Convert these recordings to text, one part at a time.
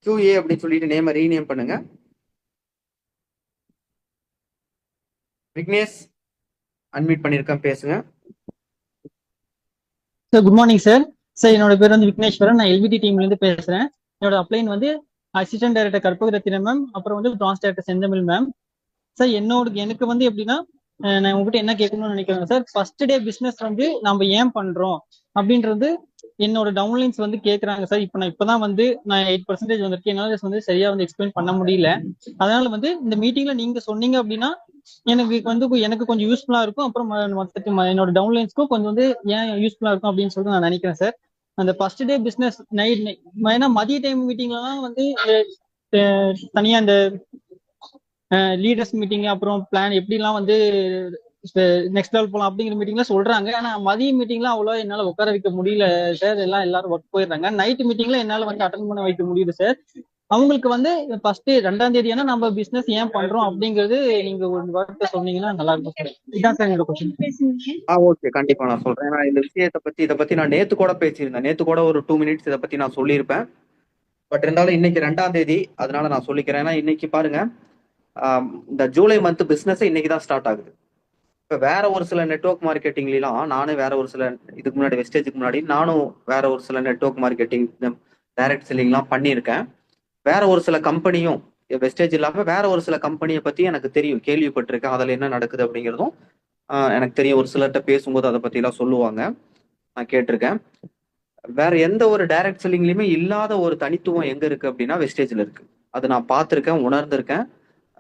QA அப்படின்னு சொல்லிட்டு நேமை ரீநேம் பண்ணுங்க. விக்னேஷ் அன்மியூட் பண்ணியிருக்கேன், பேசுங்க. Sir good morning sir. Sir என்னோட பேர் வந்து விக்னேஸ்வரன். நான் எல்பிடி டீம்ல இருந்து பேசுறேன். என்னோட அப்ளைன் வந்து அசிஸ்டன்ட் டைரக்டர் கற்பக ரத்தினம் மேம், அப்புறம் வந்து பிரான்ச் டைரக்டர் செந்தமிழ் மேம். சார் எனக்கு வந்து எப்படின்னா, நான் உங்ககிட்ட என்ன கேட்கணும்னு நினைக்கிறேன் சார். ஃபர்ஸ்ட் டே பிசினஸ் வந்து நம்ம ஏன் பண்றோம் அப்படின்றது என்னோட டவுன்லைன்ஸ் வந்து கேட்கறாங்க சார். இப்போ இப்பதான் வந்து நான் 8% வந்திருக்கு. என்னால வந்து சரியா வந்து எக்ஸ்பிளைன் பண்ண முடியல. அதனால வந்து இந்த மீட்டிங்ல நீங்க சொன்னீங்க அப்படின்னா எனக்கு கொஞ்சம் யூஸ்ஃபுல்லா இருக்கும். அப்புறம் என்னோட டவுன்லைன்ஸ்க்கும் கொஞ்சம் வந்து ஏன் யூஸ்ஃபுல்லா இருக்கும் அப்படின்னு சொல்லிட்டு நான் நினைக்கிறேன் சார். அந்த ஃபர்ஸ்ட் டே பிசினஸ் நைட், ஏன்னா மதிய டைம் மீட்டிங்லாம் வந்து தனியா இந்த லீடர்ஸ் மீட்டிங் அப்புறம் பிளான் எப்படிலாம் வந்து நெக்ஸ்ட் லெவல் போகலாம் அப்படிங்கிற மீட்டிங்ல சொல்றாங்க. ஆனா மதிய மீட்டிங்லாம் அவ்வளோ என்னால உட்கார வைக்க முடியல சார். எல்லாரும் ஒர்க் போயிடுறாங்க. நைட் மீட்டிங்ல என்னால வந்து அட்டன் பண்ண வைக்க முடியுது சார். அவங்களுக்கு வந்து ஃபர்ஸ்ட் 2ஆம் தேதி நம்ம பிசினஸ் ஏன் பண்றோம் அப்படிங்கிறது நீங்க ஒரு வார்த்தை சொன்னீங்கன்னா நல்லா இருக்கும் சார். இதான் சார் என்னோட கொஸ்டின். ஓகே, கண்டிப்பா நான் சொல்றேன். நான் இந்த விஷயத்தை பத்தி இதை பத்தி நான் நேத்து கூட பேசியிருந்தேன். நேத்து கூட ஒரு 2 மினிட்ஸ் இதை பத்தி நான் சொல்லியிருப்பேன். பட் இருந்தாலும் இன்னைக்கு 2ஆம் தேதி, அதனால நான் சொல்லிக்கிறேன். ஏன்னா இன்னைக்கு பாருங்க, இந்த ஜூலை மந்த் பிசினஸ் இன்னைக்கு தான் ஸ்டார்ட் ஆகுது. இப்ப வேற ஒரு சில நெட்வொர்க் மார்க்கெட்டிங்லாம் நானும் வேற ஒரு சில இதுக்கு முன்னாடி வெஸ்டேஜுக்கு முன்னாடி நானும் வேற ஒரு சில நெட்வொர்க் மார்க்கெட்டிங் டைரக்ட் செல்லிங்லாம் பண்ணியிருக்கேன். வேற ஒரு சில கம்பெனியும் வெஸ்டேஜ் இல்லாம வேற ஒரு சில கம்பெனியை பத்தி எனக்கு தெரியும், கேள்விப்பட்டிருக்கேன். அதுல என்ன நடக்குது அப்படிங்கிறதும் எனக்கு தெரியும். ஒரு சிலர்கிட்ட பேசும்போது அதை பத்தி எல்லாம் சொல்லுவாங்க, நான் கேட்டிருக்கேன். வேற எந்த ஒரு டைரக்ட் செல்லிங்லயுமே இல்லாத ஒரு தனித்துவம் எங்க இருக்கு அப்படின்னா வெஸ்டேஜ்ல இருக்கு. அது நான் பார்த்திருக்கேன், உணர்ந்திருக்கேன்.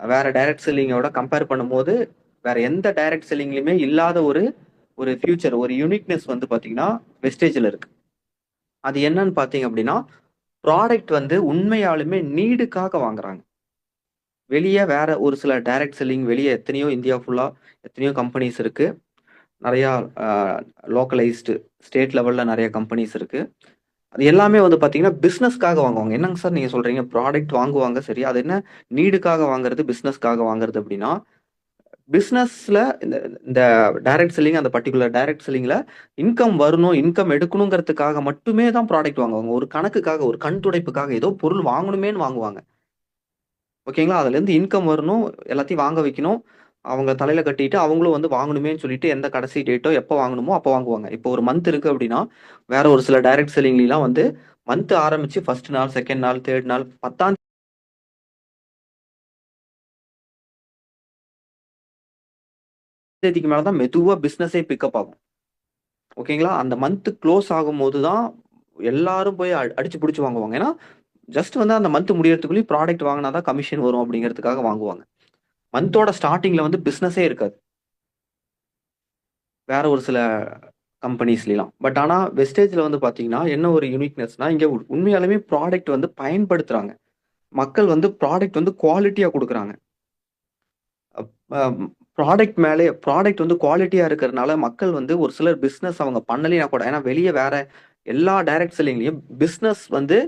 வேற டைரக்ட் செல்லிங்கோட கம்பேர் பண்ணும்போது வேற எந்த டைரக்ட் செல்லிங்லயுமே இல்லாத ஒரு ஒரு ஃபியூச்சர், ஒரு யூனிக்னஸ் வந்து பாத்தீங்கன்னா வெஸ்டேஜ்ல இருக்கு. அது என்னன்னு பாத்தீங்க அப்படின்னா, ப்ராடக்ட் வந்து உண்மையாலுமே நீடுக்காக வாங்குறாங்க. வெளியே வேற ஒரு சில டைரக்ட் செல்லிங், வெளியே எத்தனையோ இந்தியா ஃபுல்லா எத்தனையோ கம்பெனிஸ் இருக்கு. நிறைய லோக்கலைஸ்டு ஸ்டேட் லெவல்ல நிறைய கம்பெனிஸ் இருக்கு. அது எல்லாமே வந்து பாத்தீங்கன்னா பிசினஸ்க்காக வாங்குவாங்க. என்னங்க சார் நீங்க சொல்றீங்க? ப்ராடக்ட் வாங்குவாங்க, சரி. அது என்ன நீடுக்காக வாங்குறது, பிசினஸ்க்காக வாங்குறது அப்படின்னா, பிசினஸ்ல இந்த இந்த டைரக்ட் செல்லிங், அந்த பர்டிகுலர் டைரக்ட் செல்லிங்ல இன்கம் வரணும், இன்கம் எடுக்கணுங்கிறதுக்காக மட்டுமே தான் ப்ராடக்ட் வாங்குவாங்க. ஒரு கணக்குக்காக, ஒரு கண் துடைப்புக்காக, ஏதோ பொருள் வாங்கணுமேன்னு வாங்குவாங்க. ஓகேங்களா? அதுல இருந்து இன்கம் வரணும், எல்லாத்தையும் வாங்க வைக்கணும். அவங்க தலையில கட்டிட்டு அவங்களும் வந்து வாங்கணுமேன்னு சொல்லிட்டு எந்த கடைசி டேட்டோ எப்போ வாங்கணுமோ அப்போ வாங்குவாங்க. இப்போ ஒரு மந்த் இருக்கு அப்படின்னா, வேற ஒரு சில டைரக்ட் செல்லிங்லாம் வந்து மந்த் ஆரம்பிச்சு ஃபர்ஸ்ட் நாள், செகண்ட் நாள், தேர்ட் நாள், 10ஆம் தேதிக்கு மேல தான் மெதுவா பிசினஸே பிக்கப் ஆகும். ஓகேங்களா? அந்த மந்த் க்ளோஸ் ஆகும்போது தான் எல்லாரும் போய் அடிச்சு புடிச்சு வாங்குவாங்க. ஏன்னா, ஜஸ்ட் வந்து அந்த மந்த் முடியறதுக்குள்ளயும் ப்ராடக்ட் வாங்குனா தான் கமிஷன் வரும் அப்படிங்கிறதுக்காக வாங்குவாங்க. மந்தோட ஸ்டார்ட்டிங்ல வந்து பிசினஸே இருக்காது. வேற ஒரு சில கம்பெனிஸ்லாம். பட் ஆனா வெஸ்டேஜ்ல வந்து பாத்தீங்கன்னா, என்ன ஒரு யூனிக்னஸ்னா, இங்க உண்மையாலுமே ப்ராடக்ட் வந்து பயன்படுத்துறாங்க. மக்கள் வந்து ப்ராடக்ட் வந்து குவாலிட்டியா குடுக்குறாங்க. ப்ராடக்ட் வந்து குவாலிட்டியா இருக்கிறதுனால மக்கள் வந்து ஒரு சிலர் பிசினஸ் அவங்க பண்ணலைனா கூட, ஏன்னா வெளியே வேற எல்லா டைரக்ட் செல்லிங்லயும் பிசினஸ் வந்து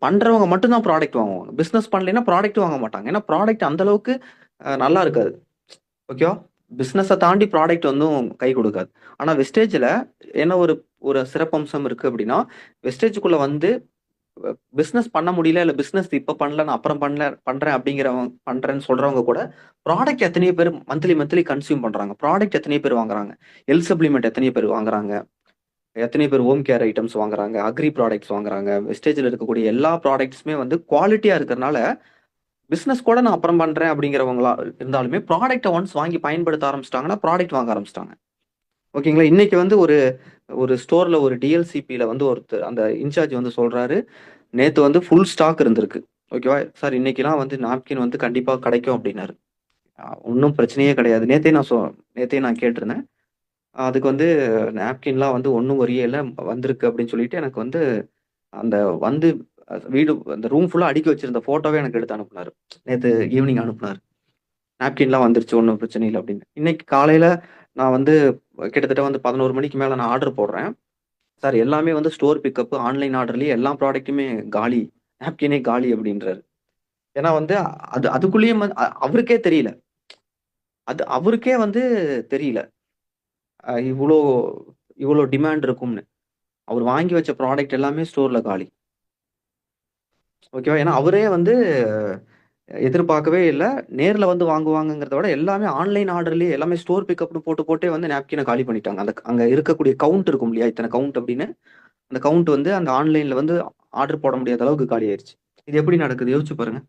பண்றவங்க மட்டும் தான் ப்ராடக்ட் வாங்குவாங்க. பிசினஸ் பண்ணலைன்னா ப்ராடக்ட் வாங்க மாட்டாங்க. ஏன்னா ப்ராடக்ட் அந்த அளவுக்கு நல்லா இருக்காது. ஓகேவா? பிசினஸை தாண்டி ப்ராடக்ட் வந்து கை கொடுக்காது. ஆனா வெஸ்டேஜ்ல என்ன ஒரு ஒரு சிறப்பம்சம் இருக்கு அப்படின்னா, வெஸ்டேஜுக்குள்ள வந்து பிசினஸ் பண்ண முடியல, இல்ல பிசினஸ் இப்ப பண்ணல, நான் அப்புறம் பண்றேன் அப்படிங்கிறவங்க, பண்றேன்னு சொல்றவங்க கூட ப்ராடக்ட் எத்தனையோ பேர் மந்த்லி மந்த்லி கன்சியூம் பண்றாங்க. ப்ராடக்ட் எத்தனையோ பேர் வாங்குறாங்க. ஹெல்த் சப்ளிமெண்ட் எத்தனையோ பேர் வாங்குறாங்க. எத்தனை பேர் ஹோம் கேர் ஐட்டம்ஸ் வாங்குறாங்க, அக்ரி ப்ராடக்ட்ஸ் வாங்குறாங்க. வெஸ்டேஜ்ல இருக்கக்கூடிய எல்லா ப்ராடக்ட்ஸுமே வந்து குவாலிட்டியா இருக்கிறதுனால பிசினஸ் கூட நான் அப்புறம் பண்றேன் அப்படிங்கிறவங்களா இருந்தாலுமே ப்ராடக்ட்டை ஒன்ஸ் வாங்கி பயன்படுத்த ஆரம்பிச்சிட்டாங்கன்னா ப்ராடக்ட் வாங்க ஆரம்பிச்சிட்டாங்க. ஓகேங்களா? இன்னைக்கு வந்து ஒரு ஒரு ஸ்டோர்ல ஒரு டிஎல்சிபில வந்து ஒருத்தர் அந்த இன்சார்ஜ் வந்து சொல்றாரு, நேத்து வந்து ஃபுல் ஸ்டாக் இருந்திருக்கு. ஓகேவா சார், இன்னைக்கெல்லாம் வந்து நாப்கின் வந்து கண்டிப்பா கிடைக்கும் அப்படின்னாரு. ஒன்றும் பிரச்சனையே கிடையாது. நேத்தே நான் கேட்டிருந்தேன். அதுக்கு வந்து நாப்கின்லாம் வந்து ஒன்றும் வரியே இல்லை, வந்திருக்கு அப்படின்னு சொல்லிட்டு எனக்கு வந்து அந்த வந்து வீடு அந்த ரூம் ஃபுல்லா அடுக்கி வச்சிருந்த போட்டோவே எனக்கு எடுத்து அனுப்புனாரு. நேத்து ஈவினிங் அனுப்புனாரு. நாப்கின்லாம் வந்துருச்சு, ஒன்றும் பிரச்சனை இல்லை அப்படின்னு. இன்னைக்கு காலையில நான் வந்து கிட்டத்தட்ட வந்து 11 மணிக்கு மேல நான் ஆர்டர் போடுறேன். சார் எல்லாமே வந்து ஸ்டோர் பிக்கப், ஆன்லைன் ஆர்டர்லயே எல்லா ப்ராடக்ட்டுமே காலி, நாப்கினே காலி அப்படின்றாரு. ஏன்னா வந்து அது அதுக்குள்ளேயும் அவருக்கே தெரியல. அது அவருக்கே வந்து தெரியல. இவ்வளோ இவ்வளோ டிமாண்ட் இருக்கும்னு. அவர் வாங்கி வச்ச ப்ராடக்ட் எல்லாமே ஸ்டோர்ல காலி. ஓகேவா? ஏன்னா அவரே வந்து எதிர்பார்க்கவே இல்ல. நேர்ல வந்து வாங்குவாங்கங்கிறத விட எல்லாமே ஆன்லைன் ஆர்டர்லயே எல்லாமே ஸ்டோர் பிக்கப்னு போட்டே வந்து நாப்கின காலி பண்ணிட்டாங்க. அங்க இருக்கக்கூடிய கவுண்ட் இருக்கும் இல்லையா? இத்தன கவுண்ட் அப்படின்னு. அந்த கவுண்ட் வந்து அந்த ஆன்லைன்ல வந்து ஆர்டர் போட முடியாத அளவுக்கு காலி ஆயிருச்சு. இது எப்படி நடக்குது? யோசிச்சு பாருங்க.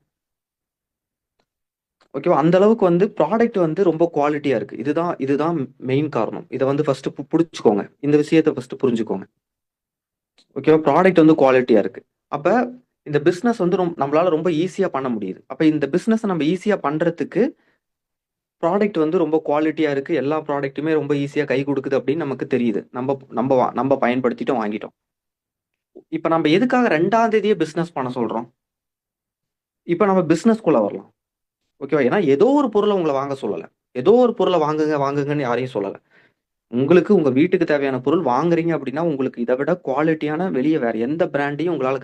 ஓகேவா? அந்த அளவுக்கு வந்து ப்ராடக்ட் வந்து ரொம்ப குவாலிட்டியா இருக்கு. இதுதான் மெயின் காரணம். இத வந்து ஃபர்ஸ்ட் புடிச்சுக்கோங்க. இந்த விஷயத்த ஃபர்ஸ்ட் புரிஞ்சுக்கோங்க. ஓகேவா? ப்ராடக்ட் வந்து குவாலிட்டியா இருக்கு. அப்ப இந்த பிசினஸ் வந்து நம்மளால ரொம்ப ஈஸியா பண்ண முடியுது. அப்ப இந்த பிசினஸ நம்ம ஈஸியா பண்றதுக்கு ப்ராடக்ட் வந்து ரொம்ப குவாலிட்டியா இருக்கு. எல்லா ப்ராடக்ட்டுமே ரொம்ப ஈஸியா கை குடுக்குது அப்படின்னு நமக்கு தெரியுது. நம்ம பயன்படுத்திட்டோம், வாங்கிட்டோம். இப்ப நம்ம எதுக்காக 2ஆம் தேதியே பிசினஸ் பண்ண சொல்றோம்? இப்ப நம்ம பிசினஸ்க்குள்ள வரலாம். ஓகேவா? ஏன்னா ஏதோ ஒரு பொருள உங்கள வாங்க சொல்லல. ஏதோ ஒரு பொருள வாங்குங்க, வாங்குங்கன்னு யாரையும் சொல்லல. உங்களுக்கு உங்க வீட்டுக்கு தேவையான பொருள் வாங்குறீங்க அப்படின்னா, உங்களுக்கு இத விட குவாலிட்டியான வெளிய வேற எந்த பிராண்டையும் உங்களால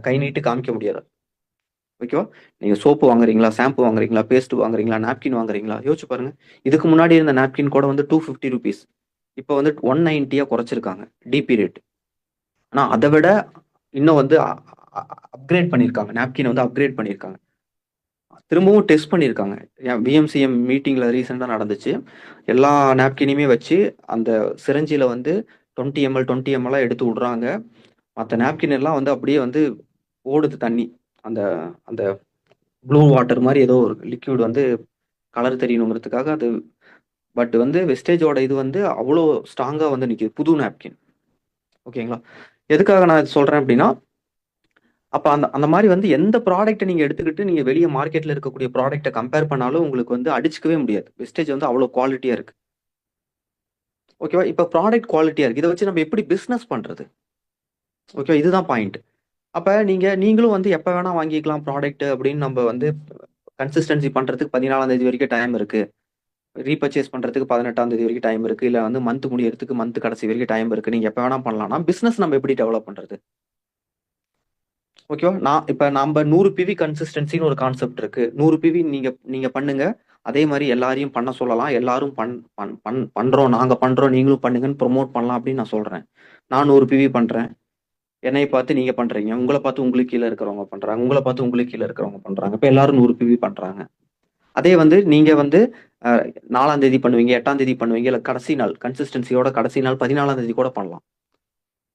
கை நீட்டி காமிக்க முடியாது. ஓகேவா? நீங்க சோப்பு வாங்குறீங்களா? ஷாம்பு வாங்குறீங்களா? பேஸ்ட் வாங்குறீங்களா? நாப்கின் வாங்குறீங்களா? யோசிச்சு பாருங்க. இதுக்கு முன்னாடி இருந்த நாப்கின் கூட வந்து ₹250. இப்ப வந்து 190யா குறைச்சிருக்காங்க. DP rate. ஆனா அத விட இன்னும் வந்து அப்கிரேட் பண்ணியிருக்காங்க. நாப்கின் வந்து அப்கிரேட் பண்ணியிருக்காங்க. திரும்பவும் டெஸ்ட் பண்ணியிருக்காங்க. பிஎம்சிஎம் மீட்டிங்ல ரீசெண்டா நடந்துச்சு. எல்லா நாப்கினையுமே வச்சு அந்த சிரஞ்சில வந்து 20 எம்எல் 20 எம்எல்லா எடுத்து விடுறாங்க. மத்த நாப்கின் எல்லாம் வந்து அப்படியே வந்து ஓடுது தண்ணி. அந்த அந்த ப்ளூ வாட்டர் மாரி ஏதோ ஒரு லிக்விட் வந்து கலர் தெரியணுங்கிறதுக்காக அது. பட் வந்து வெஸ்டேஜோட இது வந்து அவ்வளோ ஸ்ட்ராங்கா வந்து நிக்குது. புது நாப்கின். ஓகேங்களா? எதுக்காக நான் இது சொல்றேன் அப்படின்னா, அப்ப அந்த அந்த மாரி வந்து எந்த ப்ராடக்ட்ட நீங்க எடுத்துக்கிட்டு நீங்க வெளிய மார்க்கெட்ல இருக்கக்கூடிய ப்ராடக்ட்ட கம்பேர் பண்ணாலும் உங்களுக்கு வந்து அடிச்சுக்கவே முடியாது. வெஸ்டேஜ் வந்து அவ்வளோ குவாலிட்டியா இருக்கு. ஓகேவா? இப்ப ப்ராடக்ட் குவாலிட்டியா இருக்கு. இத வச்சு நம்ம எப்படி பிசினஸ் பண்றது? ஓகே, இதுதான் பாயிண்ட். அப்ப நீங்களும் வந்து எப்ப வேணா வாங்கிக்கலாம் ப்ராடக்ட் அப்படின்னு நம்ம வந்து கன்சிஸ்டன்சி பண்றதுக்கு 14ஆம் தேதி வரைக்கும் டைம் இருக்கு. ரீபர்ச்சேஸ் பண்றதுக்கு 18ஆம் தேதி வரைக்கும் டைம் இருக்கு. இல்ல வந்து மந்த் முடியறதுக்கு மந்த் கடைசி வரைக்கும் டைம் இருக்கு. நீங்க எப்ப வேணா பண்ணலாம்னா, பிசினஸ் நம்ம எப்படி டெவலப் பண்றது? ஓகேவா? இப்ப நம்ம 100 பிவி கன்சிஸ்டன்சின்னு ஒரு கான்செப்ட் இருக்கு. 100 பிவி நீங்க நீங்க பண்ணுங்க. அதே மாரி எல்லாரையும் பண்ண சொல்லலாம். எல்லாரும் பண்றோம். நாங்க பண்றோம். நீங்களும் பண்ணுங்கன்னு ப்ரொமோட் பண்ணலாம் அப்படின்னு நான் சொல்றேன். நான் 100 பிவி பண்றேன். என்னைய பார்த்து நீங்க பண்றீங்க. உங்கள பார்த்து உங்களுக்கு கீழ இருக்கிறவங்க பண்றாங்க. உங்கள பார்த்து உங்களுக்கு கீழ இருக்கிறவங்க பண்றாங்க. இப்ப எல்லாரும் 100 பிவி பண்றாங்க. அதே வந்து நீங்க வந்து அ 4ஆம் தேதி பண்ணுவீங்க, 8ஆம் தேதி பண்ணுவீங்க. இல்ல கடைசி நாள் கன்சிஸ்டன்சியோட கடைசி நாள் 14ஆம் தேதி கூட பண்ணலாம்.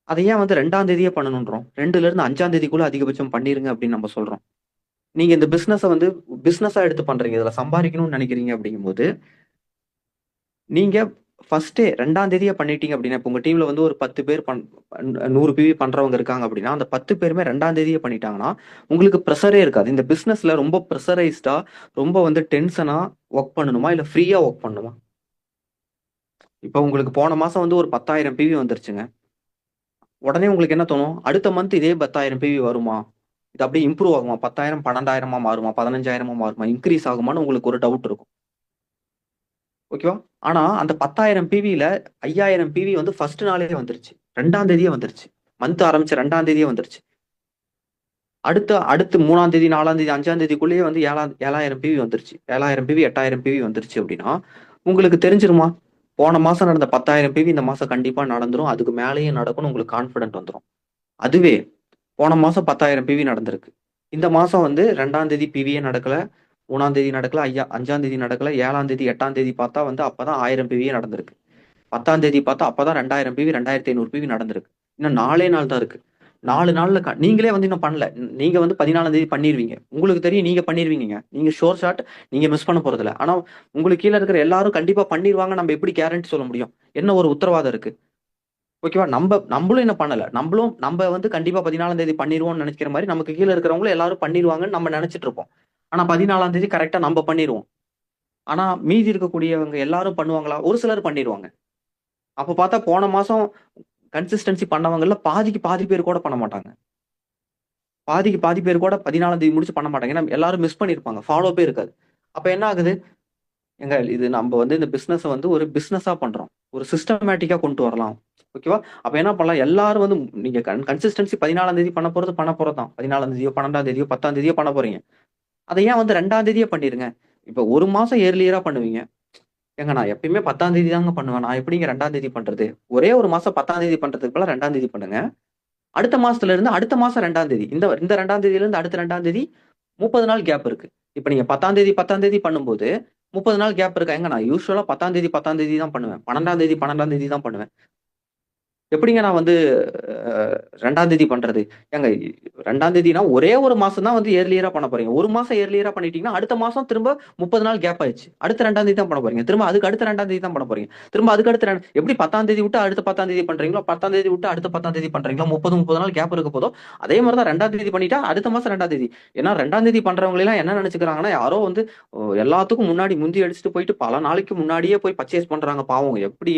அத ஏன் வந்து 2ஆம் தேதியே பண்ணணும்ன்றோம்? 2ல இருந்து 5ஆம் தேதிக்குள்ள அதிகபட்சம் பண்ணிருங்க அப்படின்னு நம்ம சொல்றோம். நீங்க இந்த பிசினஸ வந்து பிசினஸா எடுத்து பண்றீங்க. இதுல சம்பாரிக்கணும்னு நினைக்கிறீங்க அப்படிங்கும்போது, நீங்க ஃபர்ஸ்ட்டே 2ஆம் தேதியே பண்ணிட்டீங்க அப்படின்னா, இப்ப உங்க டீம்ல வந்து ஒரு 10 பேர் 100 பிவி பண்றவங்க இருக்காங்க அப்படின்னா, அந்த 10 பேருமே 2ஆம் தேதியே பண்ணிட்டாங்கன்னா, உங்களுக்கு பிரஷரே இருக்காது. இந்த பிசினஸ்ல ரொம்ப பிரஷரைஸ்டா, ரொம்ப வந்து டென்ஷனா வொர்க் பண்ணணுமா? இல்ல ஃப்ரீயா வொர்க் பண்ணணுமா? இப்ப உங்களுக்கு போன மாசம் வந்து ஒரு 10,000 பிவி வந்துருச்சுங்க. உடனே உங்களுக்கு என்ன தோணும்? அடுத்த மந்த் இதே 10,000 பிவி வருமா? இது அப்படியே இம்ப்ரூவ் ஆகுமா? 10,000 12,000 மாறுமா? 15,000 மாறுமா? இன்கிரீஸ் ஆகுமான்னு உங்களுக்கு ஒரு டவுட் இருக்கும். ஓகேவா? ஆனா அந்த 10,000 பிவில 5,000 பிவி வந்து ஃபர்ஸ்ட் நாளே வந்துருச்சு. 2ஆம் தேதியே வந்துருச்சு. மந்த் ஆரம்பிச்ச 2ஆம் தேதியே வந்துருச்சு. அடுத்து 3ஆம் தேதி, 4ஆம் தேதி, 5ஆம் தேதிக்குள்ளேயே வந்து 7,000 பிவி வந்துருச்சு. 7,000 பிவி, 8,000 பிவி வந்துருச்சு அப்படின்னா, உங்களுக்கு தெரிஞ்சிருமா? போன மாசம் நடந்த 10,000 பிவி இந்த மாசம் கண்டிப்பா நடந்துரும். அதுக்கு மேலயும் நடக்கும்னு உங்களுக்கு கான்ஃபிடென்ட் வந்துரும். அதுவே போன மாசம் 10,000 பிவி நடந்திருக்கு. இந்த மாசம் வந்து 2ஆம் தேதி பிவியே நடக்கல. 3ஆம் தேதி நடக்கல. 5ஆம் தேதி நடக்கல. 7ஆம் தேதி, 8ஆம் தேதி பார்த்தா வந்து அப்பதான் 1000 பிவியே நடந்திருக்கு. 10ஆம் தேதி பார்த்தா அப்பதான் 2,000 பிவி, 2,500 பிவி நடந்திருக்கு. இன்னும் 4 நாள் தான் இருக்கு. 4 நாள்ல நீங்களே வந்து இன்னும் பண்ணல. நீங்க வந்து 14ஆம் தேதி பண்ணிருவீங்க. உங்களுக்கு தெரியும் நீங்க பண்ணிருவீங்கங்க. நீங்க ஷூர் ஷாட் நீங்க மிஸ் பண்ண போறதில்ல. ஆனா உங்களுக்கு கீழ இருக்கிற எல்லாரும் கண்டிப்பா பண்ணிருவாங்க. நம்ம எப்படி கேரண்டி சொல்ல முடியும்? என்ன ஒரு உத்தரவாதம் இருக்கு? ஓகேவா? நம்பளும் என்ன பண்ணல. நம்ப வந்து கண்டிப்பா 14ஆம் தேதி பண்ணிருவோம்னு நெனைக்கிற மாரி, நமக்கு கீழ இருக்கிறவங்களும் எல்லாரும் பண்ணிருவாங்கன்னு நம்ம நெனைச்சிட்டு இருப்போம். ஆனா 14ஆம் தேதி கரெக்ட்டா நம்ப பண்ணிருவோம். ஆனா மீதி இருக்கக்கூடியவங்க எல்லாரும் பண்ணுவாங்களா? ஒரு சிலர் பண்ணிருவாங்க. அப்ப பார்த்தா போன மாசம் கன்சிஸ்டன்சி பண்ணவங்கள்ல பாதிக்கு பாதி பேர் கூட பண்ண மாட்டாங்க. பாதிக்கு பாதி பேர் கூட 14ஆம் தேதி முடிச்சு பண்ண மாட்டாங்க. ஏன்னா எல்லாரும் மிஸ் பண்ணியிருப்பாங்க. ஃபாலோ அப்பே இருக்காது. அப்ப என்ன ஆகுது? ஏங்க இது நம்ப வந்து இந்த பிசினஸ வந்து ஒரு பிசினஸா பண்றோம். ஒரு சிஸ்டமேட்டிக்கா கொண்டு வரலாம். ஓகேவா? அப்ப என்ன பண்ணலாம்? எல்லாரும் வந்து நீங்க கன்சிஸ்டன்சி 14ஆம் தேதி பண்ண போறது தான். 14ஆம் தேதியோ, 12ஆம் தேதியோ, 10ஆம் தேதியோ பண்ண போறீங்க. அத ஏன் வந்து 2ஆம் தேதியே பண்ணிருங்க. இப்ப 1 மாசம் ஏர்லியரா பண்ணுவீங்க. ஏங்க நான் எப்பயுமே 10ஆம் தேதி தாங்க பண்ணுவேன். நான் எப்படிங்க 2ஆம் தேதி பண்றது? ஒரே 1 மாசம் 10ஆம் தேதி பண்றதுக்கு பதிலா 2ஆம் தேதி பண்ணுங்க. அடுத்த மாசத்துல இருந்து அடுத்த மாசம் 2ஆம் தேதி, இந்த இந்த 2ஆம் தேதியில இருந்து அடுத்த 2ஆம் தேதி 30 நாள் கேப் இருக்கு. இப்ப நீங்க 10ஆம் தேதி பண்ணும்போது 30 நாள் கேப் இருக்கா? எங்க நான் யூஸ்வலா 10ஆம் தேதி தான் பண்ணுவேன். 12ஆம் தேதி தான் பண்ணுவேன். எப்படிங்க நான் வந்து 2ஆம் தேதி பண்றது? ஏங்க 2ஆம் தேதினா ஒரே ஒரு மாசம் தான் வந்து ஏர்லியரா பண்ண போறீங்க. ஒரு மாசம் ஏர்லியரா பண்ணிட்டீங்கன்னா, அடுத்த மாசம் திரும்ப 30 நாள் கேப் ஆயிடுச்சு. அடுத்த 2ஆம் தேதி தான் பண்ண போறீங்க. திரும்ப அதுக்கு அடுத்த 2ஆம் தேதி தான் பண்ண போறீங்க. திரும்ப அதுக்கு அடுத்த எப்படி 10ஆம் தேதி விட்டு அடுத்த 10ஆம் தேதி பண்றீங்களோ, 10ஆம் தேதி விட்டு அடுத்த 10ஆம் தேதி பண்றீங்களோ, 30 நாள் கேப் இருக்க போதோ, அதே மாதிரி தான் 2ஆம் தேதி பண்ணிட்டா அடுத்த மாசம் 2ஆம் தேதி. ஏன்னா 2ஆம் தேதி பண்றவங்க எல்லாம் என்ன நினைச்சுக்கிறாங்கன்னா, யாரோ வந்து எல்லாத்துக்கும் முன்னாடி முந்தி அடிச்சுட்டு போயிட்டு பல நாளைக்கு முன்னாடியே போய் பர்ச்சேஸ் பண்றாங்க. பாவம் எப்படி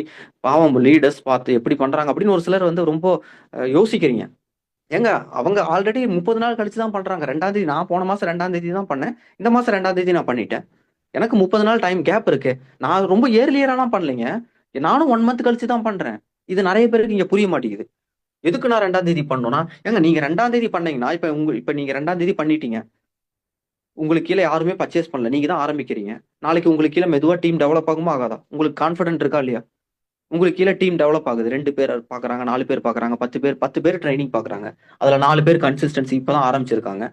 பாவம் லீடர்ஸ் பார்த்து எப்படி பண்றாங்க அப்படின்னு ஒரு சிலர் வந்து ரொம்ப யோசிக்கிறீங்க. ஏங்க அவங்க ஆல்ரெடி 30 நாள் கழிச்சு தான் பண்றாங்க. 2ஆம் தேதி நான் போன மாசம் 2ஆம் தேதி தான் பண்ணேன். இந்த மாசம் 2ஆம் தேதி நான் பண்ணிட்டேன். எனக்கு 30 நாள் டைம் கேப் இருக்கு. நான் ரொம்ப ஏர்லியராலாம் பண்ணலைங்க. நானும் 1 மந்த் கழிச்சு தான் பண்றேன். இது நிறைய பேருக்கு இங்க புரிய மாட்டேங்குது. எதுக்கு நான் 2ஆம் தேதி பண்ணணும்னா, ஏங்க நீங்க 2ஆம் தேதி பண்ணீங்கன்னா, இப்ப நீங்க 2ஆம் தேதி பண்ணிட்டீங்க. உங்களுக்கு கீழே யாருமே பர்ச்சேஸ் பண்ணல. நீங்க தான் ஆரம்பிக்கிறீங்க. நாளைக்கு உங்களுக்கு கீழே மெதுவா டீம் டெவலப் ஆகுமா ஆகாதா? உங்களுக்கு கான்ஃபிடென்ட் இருக்கா இல்லையா? உங்களுக்கு கீழே டீம் டெவலப் ஆகுது. 2 பேர் பாக்குறாங்க, 4 பேர் பாக்குறாங்க, 10 பேர் ட்ரைனிங் பாக்குறாங்க. அதுல 4 பேர் கன்சிஸ்டன்சி இப்பதான் ஆரம்பிச்சிருக்காங்க.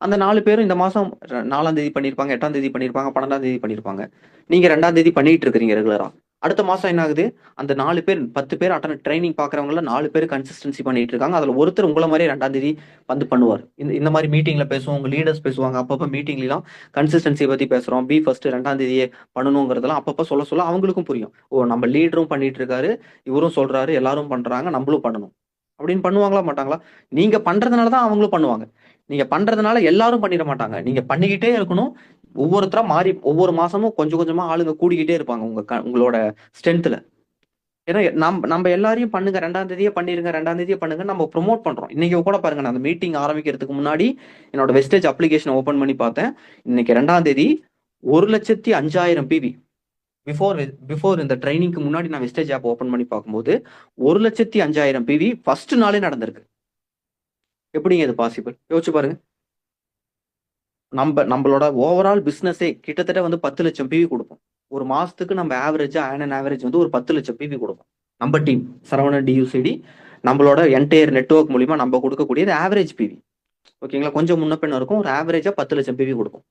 அந்த 4 பேரும் இந்த மாசம் 4ஆம் தேதி பண்ணிருப்பாங்க, 8ஆம் தேதி பண்ணிருப்பாங்க, 12ஆம் தேதி பண்ணிருப்பாங்க. நீங்க 2ஆம் தேதி பண்ணிட்டு இருக்கிறீங்க ரெகுலரா. அடுத்த மாசம் என்ன ஆகுது? அந்த 4 பேர் 10 பேர் ட்ரைனிங் பாக்குறவங்கள 4 பேர் கன்சிஸ்டன்சி பண்ணிட்டு இருக்காங்க. அதுல ஒருத்தர் உங்களை மாதிரி 2ஆம் தேதி வந்து பண்ணுவார். இந்த மாதிரி மீட்டிங்ல பேசுவோம், உங்க லீடர்ஸ் பேசுவாங்க. அப்பப்ப மீட்டிங்லாம் கன்சிஸ்டன்சி பத்தி பேசுறோம். ஃபர்ஸ்ட் 2ஆம் தேதியே பண்ணணுங்கிறதெல்லாம் அப்பப்ப சொல்ல சொல்ல அவங்களுக்கும் புரியும். ஓ, நம்ம லீடரும் பண்ணிட்டு இருக்காரு, இவரும் சொல்றாரு, எல்லாரும் பண்றாங்க, நம்மளும் பண்ணணும் அப்படின்னு பண்ணுவாங்களா மாட்டாங்களா? நீங்க பண்றதுனாலதான் அவங்களும் பண்ணுவாங்க. நீங்க பண்றதுனால எல்லாரும் பண்ணிட மாட்டாங்க. நீங்க பண்ணிக்கிட்டே இருக்கணும். ஒவ்வொருத்தரா மாறி ஒவ்வொரு மாசமும் கொஞ்சம் கொஞ்சமா ஆளுங்க கூடிக்கிட்டே இருப்பாங்க உங்களோட ஸ்ட்ரென்த்ல. ஏன்னா நம்ம எல்லாரையும் பண்ணுங்க, 2ஆம் தேதியே பண்ணிருங்க, 2ஆம் தேதியே பண்ணுங்க நம்ம ப்ரொமோட் பண்றோம். இன்னைக்கு கூட பாருங்க, நான் அந்த மீட்டிங் ஆரம்பிக்கிறதுக்கு முன்னாடி என்னோட வெஸ்டேஜ் அப்ளிகேஷன் ஓபன் பண்ணி பார்த்தேன். இன்னைக்கு 2ஆம் தேதி 1,05,000 பிவி. பிஃபோர் இந்த ட்ரைனிங்க்கு முன்னாடி நான் வெஸ்டேஜ் ஆப் ஓபன் பண்ணி பார்க்கும்போது 1,05,000 பிவி ஃபர்ஸ்ட் நாளே நடந்திருக்கு. எப்படிங்க இது பாசிபிள்? யோசிச்சு பாருங்க. நம்மளோட ஓவரால் பிசினஸே கிட்டத்தட்ட வந்து 10 லட்சம் பிவி கொடுப்போம். ஒரு மாசத்துக்கு நம்ம ஆவரேஜ் வந்து ஒரு 10 லட்சம் பிவி கொடுப்போம். நம்ம டீம் சரவணன் டியூசிடி நம்மளோட என்டையர் நெட்வொர்க் மூலியமா நம்ம கொடுக்கக்கூடியது ஆவரேஜ் பிவி. ஓகேங்களா? கொஞ்சம் முன்ன பின்ன இருக்கும். ஒரு ஆவரேஜா 10 லட்சம் பிவி கொடுப்போம்.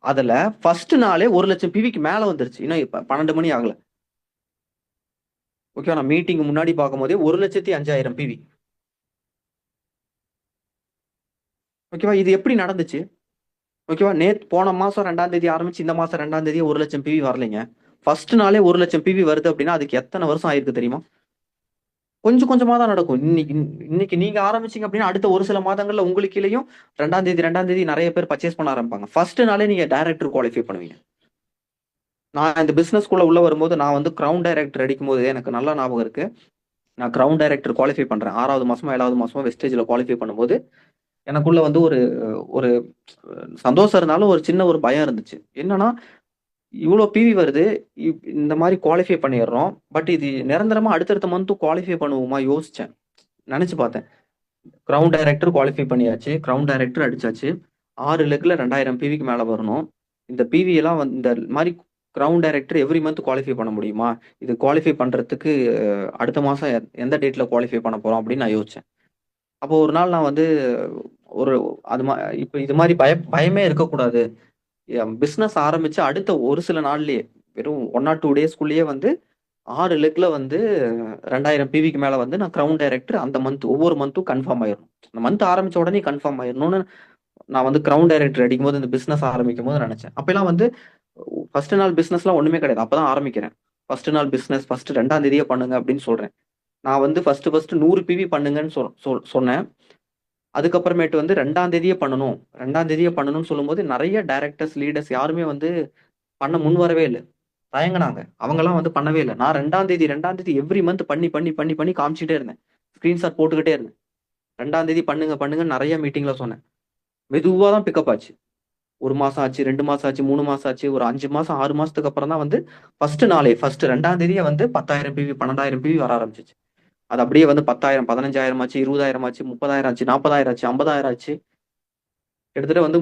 அதுல ஃபர்ஸ்ட் நாளே 1 லட்சம் பிவிக்கு மேல வந்துருச்சு. இன்னும் 12 மணி ஆகல. ஓகே, நான் மீட்டிங் முன்னாடி பார்க்கும் போதே 1,05,000 பிவி. ஓகேவா? இது எப்படி நடந்துச்சு? ஓகேவா? போன மாசம் 2ஆம் தேதி ஆரம்பிச்சு இந்த மாசம் 2ஆம் தேதி 1 லட்சம் பிவி வரலைங்க. ஃபர்ஸ்ட் நாளே 1 லட்சம் பிவி வருது அப்படின்னா அதுக்கு எத்தனை வருஷம் ஆயிருக்கு தெரியுமா? கொஞ்சம் கொஞ்சமா தான் நடக்கும். இன்னைக்கு நீங்க ஆரம்பிச்சீங்க அப்படின்னா அடுத்த ஒரு சில மாதங்கள்ல உங்களுக்கு கீழேயும் 2ஆம் தேதி நிறைய பேர் பர்ச்சேஸ் பண்ண ஆரம்பிப்பாங்க. ஃபர்ஸ்ட் நாளே நீங்க டைரக்டர் குவாலிஃபை பண்ணுவீங்க. நான் இந்த பிசினஸ்க்குள்ள உள்ள வரும்போது நான் வந்து கிரவுண்ட் டைரக்டர் அடிக்கும் போது எனக்கு நல்லா ஞாபகம் இருக்கு. நான் கிரவுண்ட் டைரக்டர் குவாலிஃபை பண்றேன். 6வது மாசமா 7வது மாசமா வெஸ்டேஜ்ல குவாலிஃபை பண்ணும்போது எனக்குள்ள வந்து ஒரு ஒரு சந்தோஷம் இருந்தாலும் ஒரு சின்ன ஒரு பயம் இருந்துச்சு. என்னன்னா, இவ்வளவு பிவி வருது, இந்த மாதிரி குவாலிஃபை பண்ணிடுறோம். பட் இது நிரந்தரமா அடுத்தடுத்த மந்த்தும் குவாலிஃபை பண்ணுவோமா யோசிச்சேன். நினைச்சு பார்த்தேன். கிரவுண்ட் டைரக்டர் குவாலிஃபை பண்ணியாச்சு, கிரவுண்ட் டைரக்டர் அடிச்சாச்சு. 6 லெக்ல 2000 பிவிக்கு மேல வரணும். இந்த பிவி எல்லாம் வந்து இந்த மாதிரி ground director every month qualify பண்ண முடியுமா? இது குவாலிஃபை பண்றதுக்கு அடுத்த மாசம் எந்த டேட்ல குவாலிஃபை பண்ண போறோம் அப்படின்னு நான் யோசிச்சேன். அப்போ ஒரு நாள் நான் வந்து ஒரு இப்ப இது மாதிரி பயமே இருக்கக்கூடாது. பிசினஸ் ஆரம்பிச்சு அடுத்த ஒரு சில நாள்லயே வெறும் 1 or 2 டேஸ்க்குள்ளேயே வந்து 6 லெக்ல வந்து 2000 பிவிக்கு மேல வந்து நான் கிரவுண்ட் டைரக்டர் அந்த மந்த் ஒவ்வொரு மந்த்தும் கன்ஃபார்ம் ஆயிரும். அந்த மந்த் ஆரம்பிச்ச உடனே கன்ஃபார்ம் ஆயிரணும்னு நான் வந்து கிரவுண்ட் டைரக்டர் அடிக்கும் போது இந்த பிசினஸ் ஆரம்பிக்கும் போது நினைச்சேன். அப்பெல்லாம் வந்து ஃபர்ஸ்ட் நாள் பிசினஸ்லாம் ஒண்ணுமே கிடையாது. அப்பதான் ஆரம்பிக்கிறேன். ஃபர்ஸ்ட் நாள் பிசினஸ் ஃபர்ஸ்ட் 2ஆம் தேதியே பண்ணுங்க அப்படின்னு சொல்றேன். நான் வந்து ஃபர்ஸ்ட் 100 பிவி பண்ணுங்கன்னு சொன்னேன். அதுக்கப்புறமேட்டு வந்து 2ஆம் தேதியே பண்ணணும்னு சொல்லும்போது நிறைய டைரக்டர்ஸ் லீடர்ஸ் யாருமே வந்து பண்ண முன் வரவே இல்லை. தயங்கினாங்க. அவங்கெல்லாம் வந்து பண்ணவே இல்லை. நான் 2ஆம் தேதி எவ்ரி மந்த் பண்ணி காமிச்சிட்டே இருந்தேன். ஸ்கிரீன்ஷாட் போட்டுக்கிட்டே இருந்தேன். 2ஆம் தேதி பண்ணுங்க நிறைய மீட்டிங்ல சொன்னேன். மெதுவா தான் பிக்கப் ஆச்சு. 1 மாசம் ஆச்சு, 2 மாசம் ஆச்சு, 3 மாசம் ஆச்சு, ஒரு 5 மாசம் 6 மாசத்துக்கு அப்புறம் தான் வந்து ஃபர்ஸ்ட் 2ஆம் தேதியே வந்து 10,000 பிவி 12,000 பிவி வர ஆரம்பிச்சிச்சு. அது அப்படியே வந்து 10,000 15,000 ஆச்சு, 20,000 ஆச்சு, 30,000 ஆச்சு, 40,000 ஆச்சு, 50,000 ஆச்சு. கிட்டத்தட்ட வந்து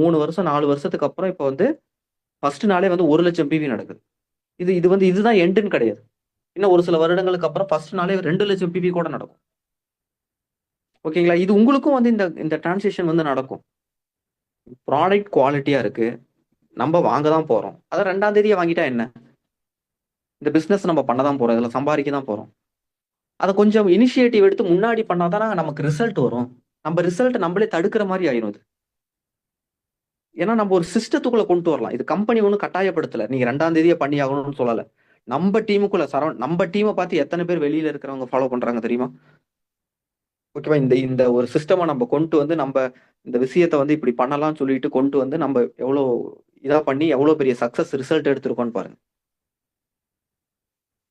3 வருஷம் 4 வருஷத்துக்கு அப்புறம் இப்ப வந்து ஃபர்ஸ்ட் நாளே வந்து 1 லட்சம் பிவி நடக்குது. இதுதான் எண்டுன்னு கிடையாது. இன்னும் ஒரு சில வருடங்களுக்கு அப்புறம் ஃபர்ஸ்ட் நாளே 2 லட்சம் பிவி கூட நடக்கும். ஓகேங்களா? இது உங்களுக்கும் வந்து இந்த இந்த டிரான்சிஷன் வந்து நடக்கும். ப்ராடக்ட் குவாலிட்டியா இருக்கு. நம்ம வாங்க தான் போறோம். அத 2ஆம் தேதியே வாங்கிட்டா என்ன? இந்த பிசினஸ் நம்ம பண்ண தான் போறோம். இதுல சம்பாரிக்க தான் போறோம். அத கொஞ்சம் இனிஷியேட்டிவ் எடுத்து முன்னாடி பண்ணா தானே நமக்கு ரிசல்ட் வரும். நம்ம ரிசல்ட் நம்மளே தடுக்கிற மாரி ஆயிரும் இது. ஏன்னா நம்ம ஒரு சிஸ்டத்துக்குள்ள கொண்டு வரலாம். இது கம்பெனி ஒண்ணும் கட்டாயப்படுத்தல. நீங்க 2ஆம் தேதியே பண்ணி ஆகணும்னு சொல்லல. நம்ம டீமுக்குள்ள நம்ம டீம பார்த்து எத்தன பேர் வெளியில இருக்கிறவங்க ஃபாலோ பண்றாங்க தெரியுமா? ஓகேவா? இந்த இந்த ஒரு சிஸ்டம நம்ம கொண்டு வந்து இந்த விஷயத்த வந்து இப்படி பண்ணலாம்னு சொல்லிட்டு கொண்டு வந்து நம்ம எவ்வளோ இதா பண்ணி எவ்வளவு பெரிய சக்சஸ் ரிசல்ட் எடுத்திருக்கோம்னு பாருங்க.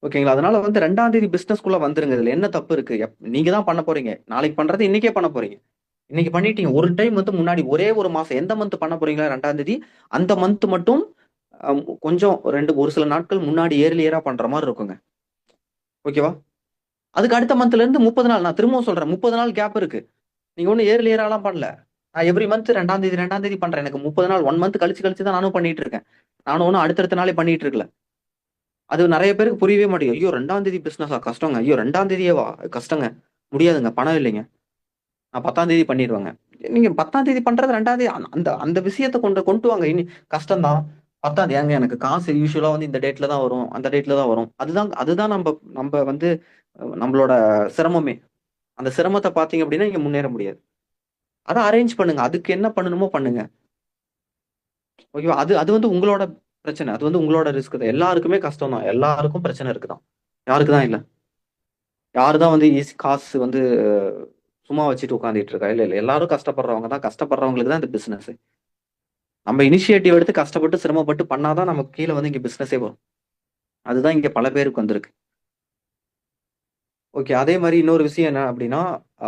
ஓகேங்களா? அதனால வந்து 2ஆம் தேதி பிசினஸ்க்குள்ள வந்துருங்க. இதுல என்ன தப்பு இருக்கு? நீங்க தான் பண்ண போறீங்க. நாளைக்கு பண்றது இன்னைக்கே பண்ண போறீங்க. இன்னைக்கு பண்ணிட்டீங்க. ஒரு டைம் வந்து முன்னாடி ஒரே ஒரு மாசம் எந்த மந்த் பண்ண போறீங்களா 2ஆம் தேதி, அந்த மந்த் மட்டும் கொஞ்சம் ஒரு சில நாட்கள் முன்னாடி ஏர்லியரா பண்ற மாதிரி இருக்குங்க. ஓகேவா? அதுக்கு அடுத்த மந்த்ல இருந்து 30 நாள், நான் திரும்பவும் சொல்றேன், 30 நாள் கேப் இருக்கு. நீங்க ஒன்னும் ஏர்லியராலாம் பண்ணல. நான் எவ்ரி மந்த் 2ஆம் தேதி பண்றேன். எனக்கு 30 நாள் 1 மந்த் கழிச்சு தான் நானும் பண்ணிட்டு இருக்கேன். நானும் ஒன்னும் அடுத்தடுத்த நாளே பண்ணிட்டு இருக்கல. அது நிறைய பேருக்கு புரியவே மாட்டேங்குது. ஐயோ 2ஆம் தேதி பிசினஸா கஷ்டங்க. ஐயோ 2ஆம் தேதியேவா கஷ்டங்க. முடியாதுங்க, பணம் இல்லைங்க. நான் 10ஆம் தேதி பண்ணிடுவேங்க. நீங்க 10ஆம் தேதி பண்றது 2ஆம் தேதி அந்த அந்த விஷயத்த கொண்டு வாங்க. இனி கஷ்டம் தான். 10ஆம் தேதி ஏங்க, எனக்கு காசு யூஸ்வலா வந்து இந்த டேட்ல தான் வரும், அந்த டேட்ல தான் வரும். அதுதான் அதுதான் நம்ம நம்ம வந்து நம்மளோட சிரமமே. அந்த சிரமத்தை பாத்தீங்க அப்படின்னா நீங்க முன்னேற முடியாது. அதை அரேஞ்ச் பண்ணுங்க. அதுக்கு என்ன பண்ணணுமோ பண்ணுங்க. ஓகேவா? அது அது வந்து உங்களோட பிரச்சனை. அது வந்து உங்களோட ரிஸ்க் தான். எல்லாருக்குமே கஷ்டம் தான். எல்லாருக்கும் பிரச்சனை இருக்குதான். யாருக்கு தான் இல்ல? யாரு தான் வந்து ஈஸி காசு வந்து சும்மா வச்சுட்டு உட்காந்துட்டு இருக்கா? இல்ல இல்ல, எல்லாரும் கஷ்டப்படுறவங்க தான். கஷ்டப்படுறவங்களுக்கு தான் இந்த பிசினஸ். நம்ம இனிஷியேட்டிவ் எடுத்து கஷ்டப்பட்டு சிரமப்பட்டு பண்ணாதான் நமக்கு கீழே வந்து இங்க பிசினஸே வரும். அதுதான் இங்க பல பேருக்கு வந்திருக்கு. ஓகே. அதே மாதிரி இன்னொரு விஷயம் என்ன அப்படின்னா,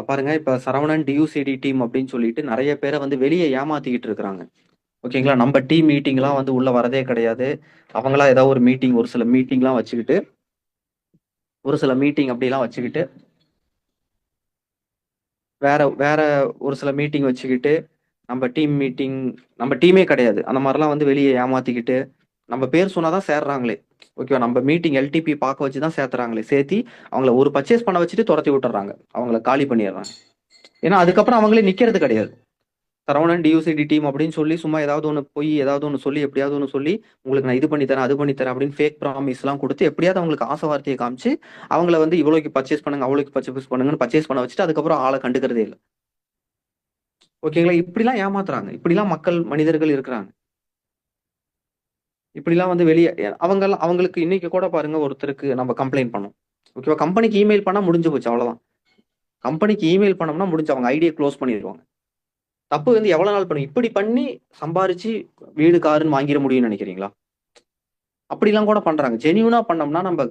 பாருங்க, இப்ப சரவணன் டியூசிடி டீம் அப்படின்னு சொல்லிட்டு நிறைய பேரை வந்து வெளியே ஏமாத்திக்கிட்டு இருக்கிறாங்க. ஓகேங்களா? நம்ம டீம் மீட்டிங்லாம் வந்து உள்ள வரதே கிடையாது. அவங்களா ஏதாவது ஒரு மீட்டிங், ஒரு சில மீட்டிங்லாம் வச்சுக்கிட்டு வேற வேற ஒரு சில மீட்டிங் வச்சுக்கிட்டு நம்ம டீமே கிடையாது. அந்த மாதிரிலாம் வந்து வெளியே ஏமாத்திக்கிட்டு நம்ம பேர் சொன்னாதான் சேர்றாங்களே. ஓகேவா? நம்ம மீட்டிங் எல்டிபி பார்க்க வச்சுதான் சேர்த்துறாங்களே. சேர்த்தி அவங்கள ஒரு பர்ச்சேஸ் பண்ண வச்சுட்டு துரத்தி விட்டுறாங்க. அவங்கள காலி பண்ணிடுறாங்க. ஏன்னா அதுக்கப்புறம் அவங்களே நிக்கிறது கிடையாது. சரவணன் டியூசிடி டீம் அப்படின்னு சொல்லி சும்மா ஏதாவது ஒன்று சொல்லி எப்படியாவது ஒன்று சொல்லி உங்களுக்கு நான் இது பண்ணி தரேன், அது பண்ணி தரேன் அப்படின்னு ஃபேக் ப்ராமிஸ் எல்லாம் கொடுத்து எப்படியாவது அவங்களுக்கு ஆசை வார்த்தையை காமிச்சு அவங்கள வந்து இவ்வளோக்கு பர்ச்சேஸ் பண்ணுங்க, அவ்வளோக்கு பர்ச்சேஸ் பண்ணுங்கன்னு பர்ச்சேஸ் பண்ண வச்சுட்டு அதுக்கப்புறம் ஆளை கண்டுக்கிறதே இல்லை. ஓகேங்களா? இப்படிலாம் ஏமாத்துறாங்க. இப்படிலாம் மனிதர்கள் இருக்கிறாங்க. இப்படிலாம் வந்து வெளியே அவங்களுக்கு இன்னைக்கு கூட பாருங்க, ஒருத்தருக்கு நம்ம கம்ப்ளைண்ட் பண்ணோம். ஓகேவா? கம்பெனிக்கு இமெயில் பண்ணா முடிஞ்சு போச்சு, அவ்வளவுதான். கம்பெனிக்கு இமெயில் பண்ணோம்னா முடிஞ்சு, அவங்க ஐடியை க்ளோஸ் பண்ணிடுவாங்க. தப்பு வந்து எவ்வளவு நாள் பண்ணும்? இப்படி பண்ணி சம்பாரிச்சு வீடு காருன்னு வாங்கிட முடியும்னு நினைக்கிறீங்களா? அப்படிலாம் கூட பண்றாங்க. ஜெனியூனா பண்ணோம்னா நம்ம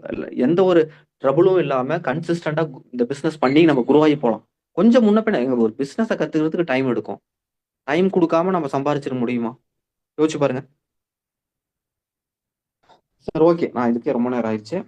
எந்த ஒரு ட்ரபுளும் இல்லாம கன்சிஸ்டண்டா இந்த பிசினஸ் பண்ணி நம்ம குரோ ஆகி போலாம். கொஞ்சம் முன்ன பின்ன எங்க ஒரு பிசினஸை கத்துக்கிறதுக்கு டைம் எடுக்கும். டைம் கொடுக்காம நம்ம சம்பாரிச்சிட முடியுமா? யோசிச்சு பாருங்க. Sir, okay. நான் இதுக்கே ரொம்ப நேரம் ஆயிடுச்சு.